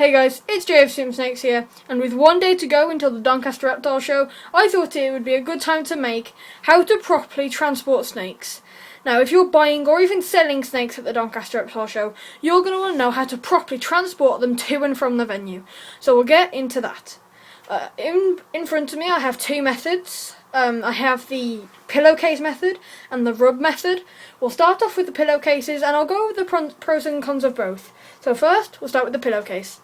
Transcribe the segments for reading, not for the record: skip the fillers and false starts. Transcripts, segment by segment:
Hey guys, it's JFCMsnakes here, and with one day to go until the Doncaster Reptile Show, I thought it would be a good time to make how to properly transport snakes. Now, if you're buying or even selling snakes at the Doncaster Reptile Show, you're going to want to know how to properly transport them to and from the venue. So we'll get into that. In front of me I have two methods. I have the pillowcase method and the rub method. We'll start off with the pillowcases and I'll go over the pros and cons of both. So first, we'll start with the pillowcase.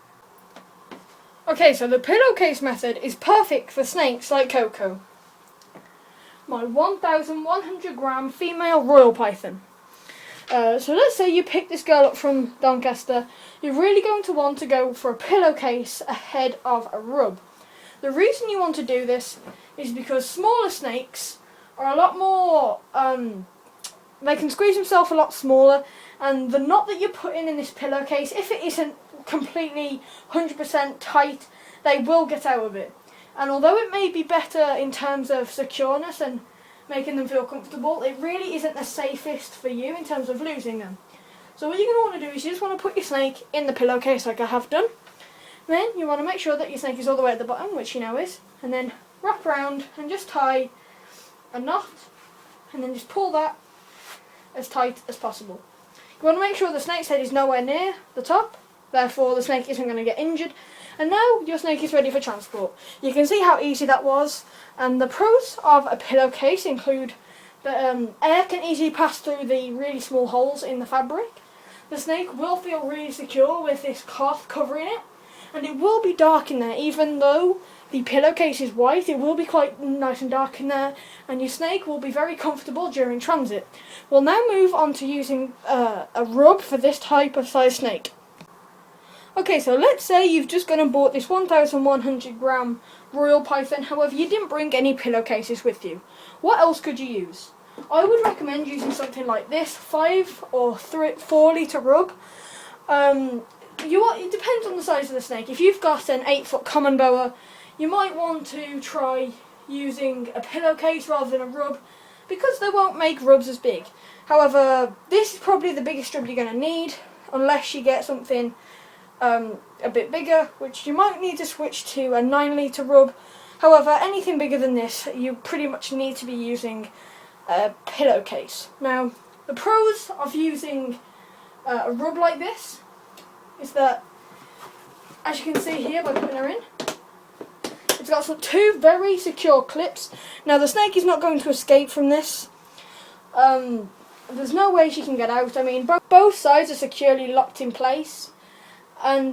Okay, so the pillowcase method is perfect for snakes like Coco, my 1,100 gram female royal python. So let's say you pick this girl up from Doncaster. You're really going to want to go for a pillowcase ahead of a rub. The reason you want to do this is because smaller snakes are a lot more, they can squeeze themselves a lot smaller, and the knot that you're putting in this pillowcase, if it isn't completely 100% tight, they will get out of it. And although it may be better in terms of secureness and making them feel comfortable, it really isn't the safest for you in terms of losing them. So what you're going to want to do is you just want to put your snake in the pillowcase like I have done. Then you want to make sure that your snake is all the way at the bottom, which you know is, and then wrap around and just tie a knot, and then just pull that as tight as possible. You want to make sure the snake's head is nowhere near the top, therefore the snake isn't going to get injured. And now your snake is ready for transport. You can see how easy that was, and the pros of a pillowcase include that air can easily pass through the really small holes in the fabric. The snake will feel really secure with this cloth covering it, and it will be dark in there. Even though the pillowcase is white, it will be quite nice and dark in there, and your snake will be very comfortable during transit. We'll now move on to using a rub for this type of size snake. Okay, so let's say you've just gone and bought this 1,100 gram royal python, however you didn't bring any pillowcases with you. What else could you use? I would recommend using something like this 5 or 4 litre rub. It depends on the size of the snake. If you've got an 8-foot common boa, you might want to try using a pillowcase rather than a rub, because they won't make rubs as big. However, this is probably the biggest rub you're going to need, unless you get something a bit bigger, which you might need to switch to a 9 litre rub. However, anything bigger than this, you pretty much need to be using a pillowcase. Now, the pros of using a rub like this is that, as you can see here by putting her in, it's got two very secure clips. Now the snake is not going to escape from this. There's no way she can get out. I mean, both sides are securely locked in place, and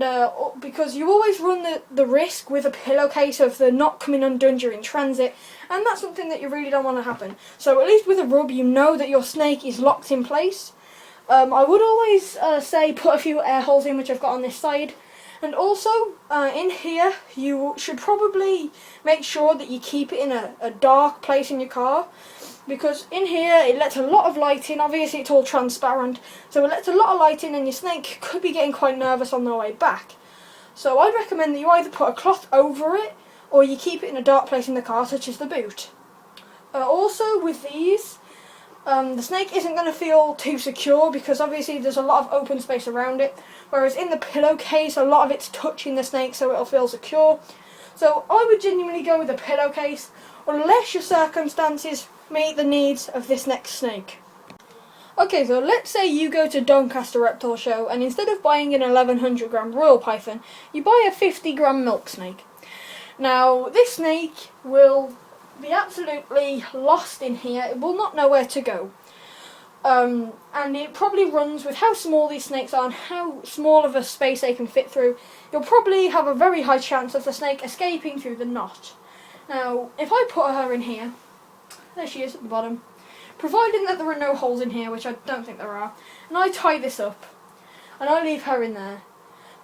because you always run the risk with a pillowcase of the knot coming undone during transit, and that's something that you really don't want to happen. So at least with a rub, you know that your snake is locked in place. I would always say put a few air holes in, which I've got on this side. And also, in here, you should probably make sure that you keep it in a dark place in your car, because in here it lets a lot of light in. Obviously it's all transparent, so it lets a lot of light in, and your snake could be getting quite nervous on the way back. So I'd recommend that you either put a cloth over it, or you keep it in a dark place in the car, such as the boot. Also with these, the snake isn't going to feel too secure, because obviously there's a lot of open space around it, whereas in the pillowcase a lot of it's touching the snake, so it'll feel secure. So I would genuinely go with a pillowcase, unless your circumstances meet the needs of this next snake. Okay, so let's say you go to Doncaster Reptile Show, and instead of buying an 1,100 gram royal python, you buy a 50 gram milk snake. Now this snake will be absolutely lost in here. It will not know where to go, and it probably runs with how small these snakes are and how small of a space they can fit through. You'll probably have a very high chance of the snake escaping through the knot. Now if I put her in here, there she is at the bottom, providing that there are no holes in here, which I don't think there are, and I tie this up and I leave her in there,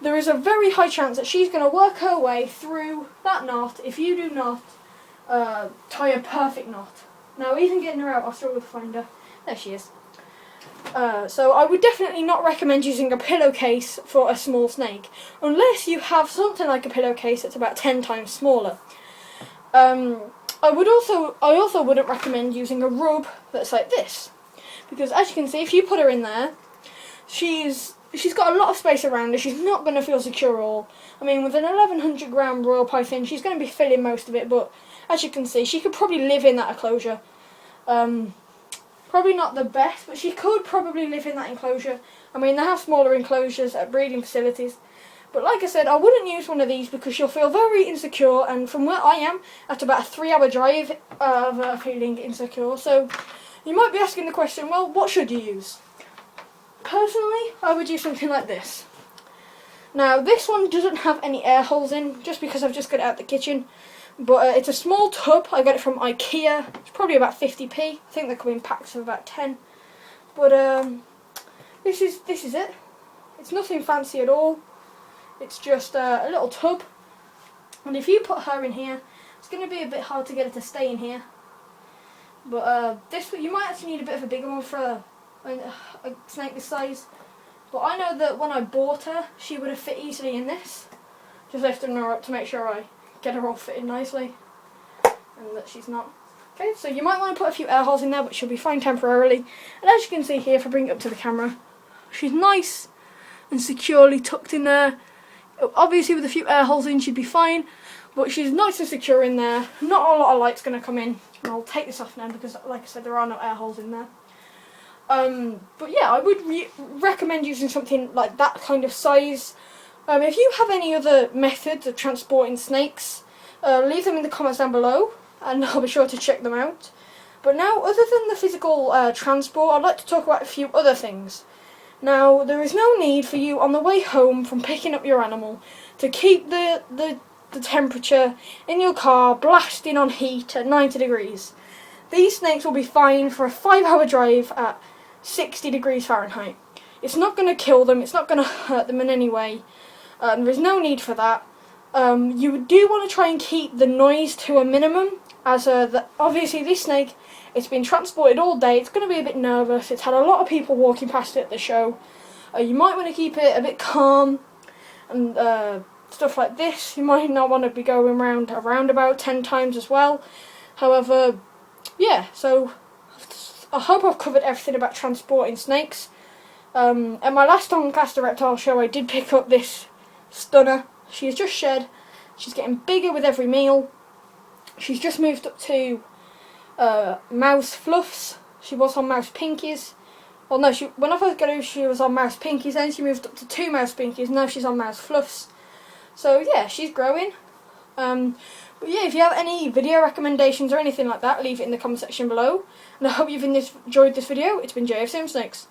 there is a very high chance that she's going to work her way through that knot if you do not tie a perfect knot. Now even getting her out, I'll struggle to find her. There she is. So I would definitely not recommend using a pillowcase for a small snake, unless you have something like a pillowcase that's about 10 times smaller. I also wouldn't recommend using a rub that's like this, because as you can see, if you put her in there, she's she's got a lot of space around her. She's not going to feel secure at all. I mean, with an 1100 gram royal python, she's going to be filling most of it, but as you can see, she could probably live in that enclosure. Probably not the best, but she could probably live in that enclosure. I mean, they have smaller enclosures at breeding facilities. But like I said, I wouldn't use one of these because you'll feel very insecure, and from where I am, that's about a 3-hour drive of feeling insecure. So you might be asking the question, well, what should you use? Personally, I would use something like this. Now, this one doesn't have any air holes in, just because I've just got it out the kitchen. But it's a small tub. I got it from IKEA. It's probably about 50p. I think they come in packs of about 10. But this is it. It's nothing fancy at all. It's just a little tub. And if you put her in here, it's going to be a bit hard to get her to stay in here. But this, you might actually need a bit of a bigger one for a snake this size. But I know that when I bought her, she would have fit easily in this. Just lifting her up to make sure I get her all fitted nicely, and that she's not. Okay, so you might want to put a few air holes in there, but she'll be fine temporarily. And as you can see here, if I bring it up to the camera, she's nice and securely tucked in there. Obviously with a few air holes in, she'd be fine, but she's nice and secure in there. Not a lot of light's going to come in. And I'll take this off now because, like I said, there are no air holes in there. But yeah, I would recommend using something like that kind of size. If you have any other methods of transporting snakes, leave them in the comments down below, and I'll be sure to check them out. But now, other than the physical transport, I'd like to talk about a few other things. Now, there is no need for you on the way home from picking up your animal to keep the temperature in your car blasting on heat at 90 degrees. These snakes will be fine for a 5-hour drive at 60 degrees Fahrenheit. It's not going to kill them, it's not going to hurt them in any way. There is no need for that. You do want to try and keep the noise to a minimum, as obviously this snake, it's been transported all day, it's going to be a bit nervous, it's had a lot of people walking past it at the show. You might want to keep it a bit calm, and stuff like this. You might not want to be going around about 10 times as well. However, yeah, so I hope I've covered everything about transporting snakes. At my last Doncaster Reptile show, I did pick up this stunner. She has just shed. She's getting bigger with every meal. She's just moved up to mouse fluffs. She was on mouse pinkies. Well, no, when I first got her, she was on mouse pinkies. Then she moved up to 2 mouse pinkies. Now she's on mouse fluffs. So yeah, she's growing. But yeah, if you have any video recommendations or anything like that, leave it in the comment section below. And I hope you've enjoyed this video. It's been JFCMsnakes.